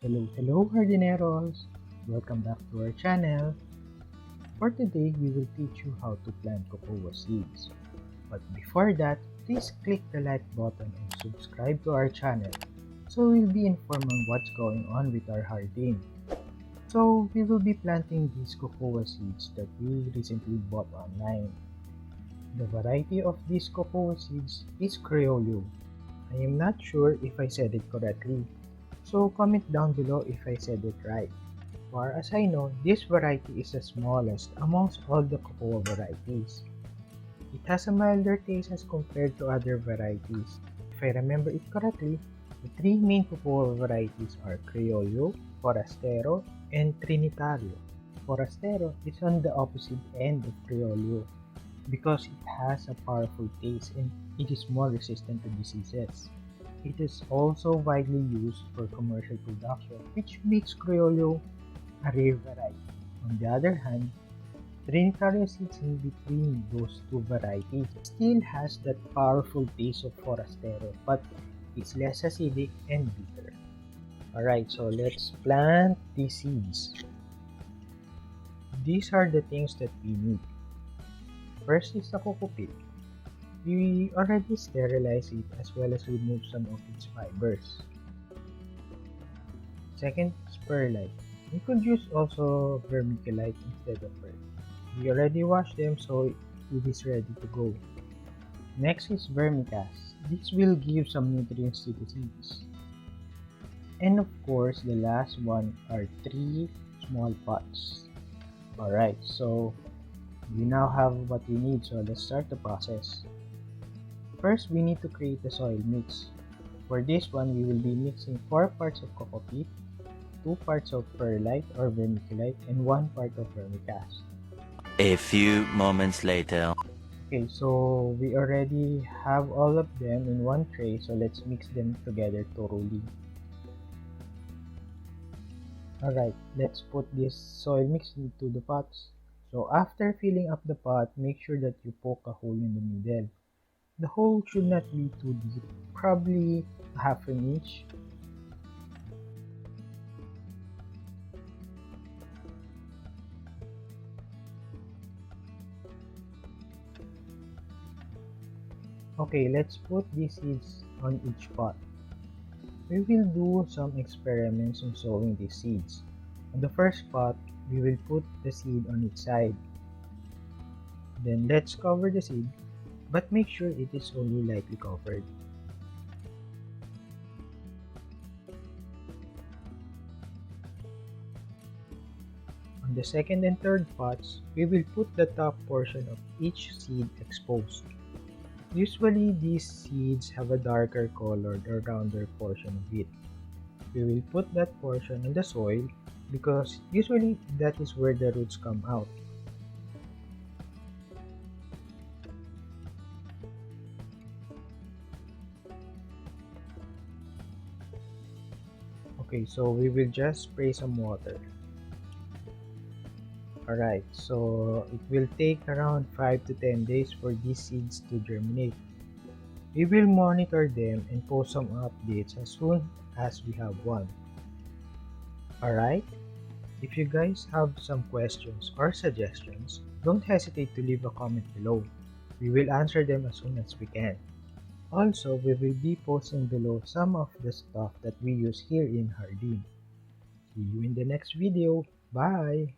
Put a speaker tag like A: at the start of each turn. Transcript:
A: Hello jardineros! Welcome back to our channel. For today, we will teach you how to plant cocoa seeds. But before that, please click the like button and subscribe to our channel so you'll be informed on what's going on with our garden. So we will be planting these cocoa seeds that we recently bought online. The variety of these cocoa seeds is Criollo. I am not sure if I said it correctly, so comment down below if I said it right. Far as I know, this variety is the smallest amongst all the cocoa varieties. It has a milder taste as compared to other varieties. If I remember it correctly, the three main cocoa varieties are Criollo, Forastero, and Trinitario. Forastero is on the opposite end of Criollo because it has a powerful taste and it is more resistant to diseases. It is also widely used for commercial production, which makes Criollo a rare variety. On the other hand, Trinitario sits in between those two varieties. It still has that powerful taste of Forastero, but it's less acidic and bitter. Alright, so let's plant these seeds. These are the things that we need. First is the cocoa pit. We already sterilize it as well as remove some of its fibers. Second is perlite. You could use also vermiculite instead of earth. We already washed them, so it is ready to go. Next is vermicast. This will give some nutrients to the seeds. And of course, the last one are 3 small pots. Alright, so we now have what we need, so let's start the process. First, we need to create the soil mix. For this one, we will be mixing 4 parts of cocoa peat, 2 parts of perlite or vermiculite, and 1 part of vermicast.
B: A few moments later.
A: Okay, so we already have all of them in one tray, so let's mix them together thoroughly. Alright, let's put this soil mix into the pots. So after filling up the pot, make sure that you poke a hole in the middle. The hole should not be too deep, probably half an inch. Okay, let's put these seeds on each pot. We will do some experiments on sowing these seeds. On the first pot, we will put the seed on its side. Then let's cover the seed, but make sure it is only lightly covered. On the second and third pots, we will put the top portion of each seed exposed. Usually, these seeds have a darker colored or rounder portion of it. We will put that portion in the soil because usually that is where the roots come out. Okay, so we will just spray some water. Alright, so it will take around 5 to 10 days for these seeds to germinate. We will monitor them and post some updates as soon as we have one. Alright, if you guys have some questions or suggestions, don't hesitate to leave a comment below. We will answer them as soon as we can. Also, we will be posting below some of the stuff that we use here in Hardin. See you in the next video. Bye!